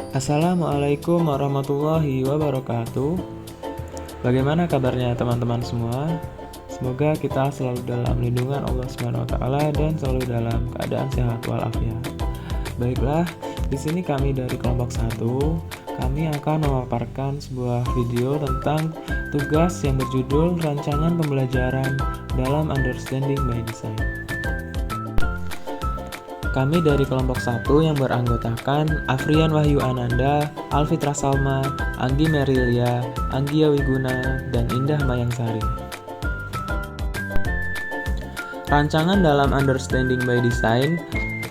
Assalamualaikum warahmatullahi wabarakatuh. Bagaimana kabarnya teman-teman semua? Semoga kita selalu dalam lindungan Allah Subhanahu wa taala dan selalu dalam keadaan sehat walafiat. Baiklah, di sini kami dari kelompok 1, kami akan memaparkan sebuah video tentang tugas yang berjudul Rancangan Pembelajaran dalam Understanding by Design. Kami dari kelompok 1 yang beranggotakan Afrian Wahyu Ananda, Alfitra Salma, Anggi Merilia, Anggia Wiguna, dan Indah Mayangsari. Rancangan dalam Understanding by Design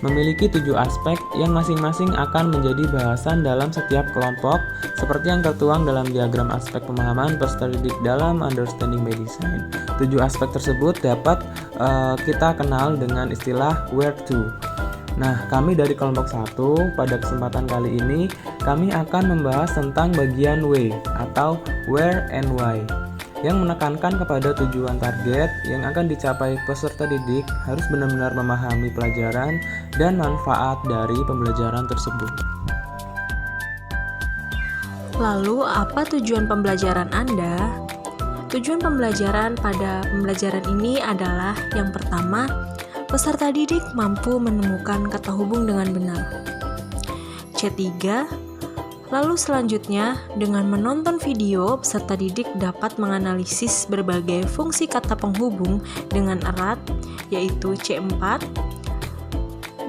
memiliki 7 aspek yang masing-masing akan menjadi bahasan dalam setiap kelompok seperti yang tertuang dalam diagram aspek pemahaman peserta didik dalam Understanding by Design. 7 aspek tersebut dapat kita kenal dengan istilah where to. Nah, kami dari kelompok 1 pada kesempatan kali ini kami akan membahas tentang bagian W atau where and why yang menekankan kepada tujuan target yang akan dicapai peserta didik harus benar-benar memahami pelajaran dan manfaat dari pembelajaran tersebut. Lalu, apa tujuan pembelajaran Anda? Tujuan pembelajaran pada pembelajaran ini adalah yang pertama, peserta didik mampu menemukan kata hubung dengan benar. C3. Lalu selanjutnya, dengan menonton video, peserta didik dapat menganalisis berbagai fungsi kata penghubung dengan erat, yaitu C4.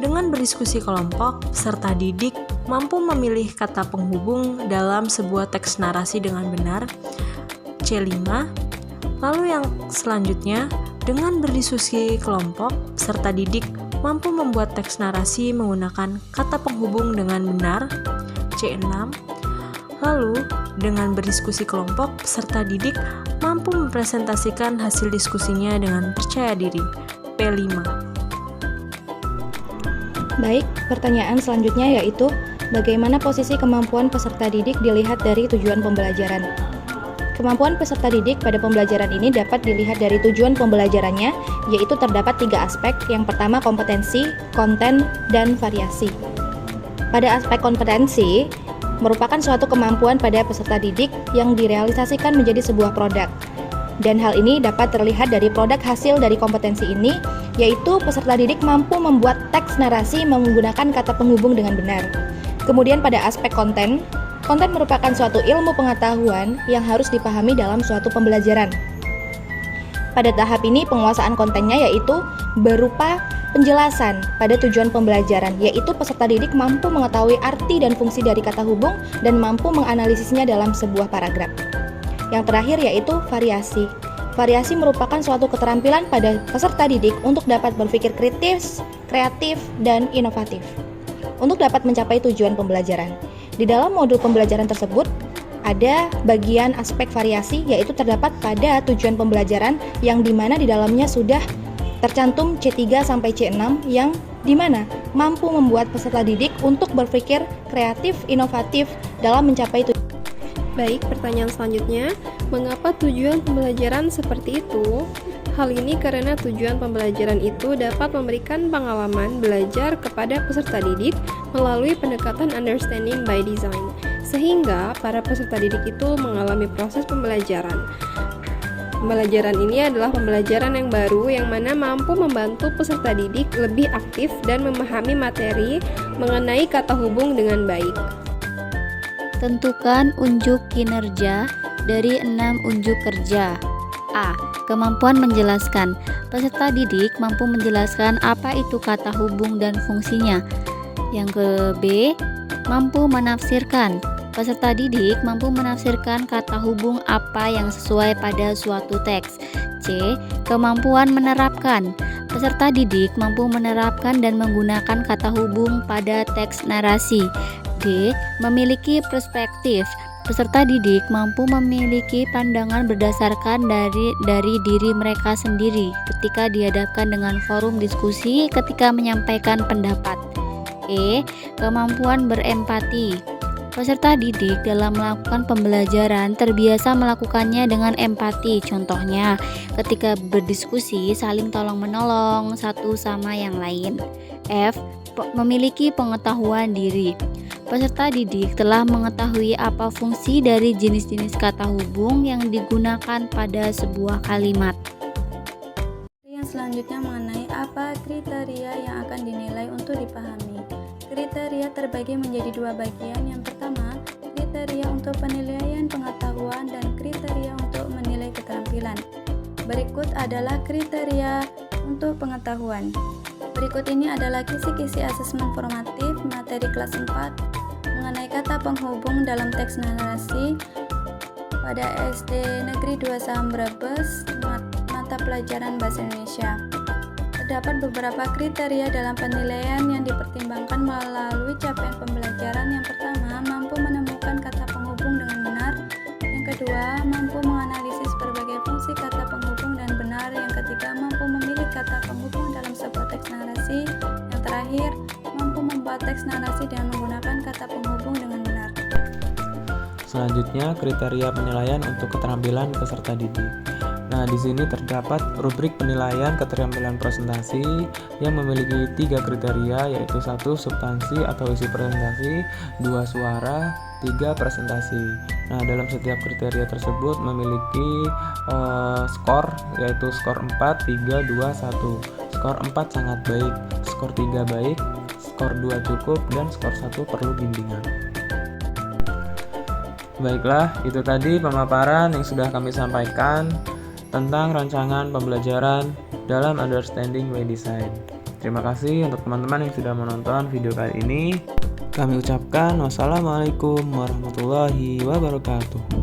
Dengan berdiskusi kelompok, peserta didik mampu memilih kata penghubung dalam sebuah teks narasi dengan benar. C5. Lalu yang selanjutnya, dengan berdiskusi kelompok, peserta didik mampu membuat teks narasi menggunakan kata penghubung dengan benar. C6. Lalu, dengan berdiskusi kelompok, peserta didik mampu mempresentasikan hasil diskusinya dengan percaya diri. P5. Baik, pertanyaan selanjutnya yaitu bagaimana posisi kemampuan peserta didik dilihat dari tujuan pembelajaran. Kemampuan peserta didik pada pembelajaran ini dapat dilihat dari tujuan pembelajarannya, yaitu terdapat 3 aspek. Yang pertama kompetensi, konten, dan variasi. Pada aspek kompetensi, merupakan suatu kemampuan pada peserta didik yang direalisasikan menjadi sebuah produk. Dan hal ini dapat terlihat dari produk hasil dari kompetensi ini, yaitu peserta didik mampu membuat teks narasi menggunakan kata penghubung dengan benar. Kemudian pada aspek konten, konten merupakan suatu ilmu pengetahuan yang harus dipahami dalam suatu pembelajaran. Pada tahap ini penguasaan kontennya yaitu berupa penjelasan pada tujuan pembelajaran, yaitu peserta didik mampu mengetahui arti dan fungsi dari kata hubung dan mampu menganalisisnya dalam sebuah paragraf. Yang terakhir yaitu variasi. Variasi merupakan suatu keterampilan pada peserta didik untuk dapat berpikir kritis, kreatif, dan inovatif untuk dapat mencapai tujuan pembelajaran. Di dalam modul pembelajaran tersebut ada bagian aspek variasi, yaitu terdapat pada tujuan pembelajaran yang dimana di dalamnya sudah tercantum C3 sampai C6 yang dimana mampu membuat peserta didik untuk berpikir kreatif, inovatif dalam mencapai tujuan. Baik, pertanyaan selanjutnya, mengapa tujuan pembelajaran seperti itu? Hal ini karena tujuan pembelajaran itu dapat memberikan pengalaman belajar kepada peserta didik melalui pendekatan understanding by design, sehingga para peserta didik itu mengalami proses pembelajaran. Pembelajaran ini adalah pembelajaran yang baru yang mana mampu membantu peserta didik lebih aktif dan memahami materi mengenai kata hubung dengan baik. Tentukan unjuk kinerja dari 6 unjuk kerja. A. Kemampuan menjelaskan. Peserta didik mampu menjelaskan apa itu kata hubung dan fungsinya. Yang ke B. Mampu menafsirkan. Peserta didik mampu menafsirkan kata hubung apa yang sesuai pada suatu teks. C. Kemampuan menerapkan. Peserta didik mampu menerapkan dan menggunakan kata hubung pada teks narasi. D. Memiliki perspektif. Peserta didik mampu memiliki pandangan berdasarkan dari diri mereka sendiri ketika dihadapkan dengan forum diskusi ketika menyampaikan pendapat. E. Kemampuan berempati. Peserta didik dalam melakukan pembelajaran terbiasa melakukannya dengan empati. Contohnya, ketika berdiskusi saling tolong-menolong satu sama yang lain. F. Memiliki pengetahuan diri. Peserta didik telah mengetahui apa fungsi dari jenis-jenis kata hubung yang digunakan pada sebuah kalimat. Yang selanjutnya mengenai apa kriteria yang akan dinilai untuk dipahami. Kriteria terbagi menjadi dua bagian. Yang pertama, kriteria untuk penilaian pengetahuan dan kriteria untuk menilai keterampilan. Berikut adalah kriteria untuk pengetahuan. Berikut ini adalah kisi-kisi asesmen formatif materi kelas 4 mengenai kata penghubung dalam teks narasi pada SD Negeri 2 Saham Brebes, mata pelajaran Bahasa Indonesia. Terdapat beberapa kriteria dalam penilaian yang dipertimbangkan melalui capaian pembelajaran. Yang pertama, mampu menemukan kata penghubung dengan benar. Yang kedua, mampu menganalisis berbagai fungsi kata penghubung dan benar. Yang ketiga, mampu memilih kata penghubung dalam sebuah teks narasi. Yang terakhir, mampu membuat teks narasi dengan menggunakan kata penghubung dengan benar. Selanjutnya, kriteria penilaian untuk keterampilan peserta didik. Nah, di sini terdapat rubrik penilaian keterampilan presentasi yang memiliki 3 kriteria, yaitu 1. Substansi atau isi presentasi, 2. Suara, 3. Presentasi. Nah, dalam setiap kriteria tersebut memiliki skor, yaitu skor 4, 3, 2, 1. Skor 4 sangat baik, skor 3 baik, skor 2 cukup, dan skor 1 perlu bimbingan. Baiklah, itu tadi pemaparan yang sudah kami sampaikan tentang rancangan pembelajaran dalam Understanding by Design. Terima kasih untuk teman-teman yang sudah menonton video kali ini. Kami ucapkan wassalamualaikum warahmatullahi wabarakatuh.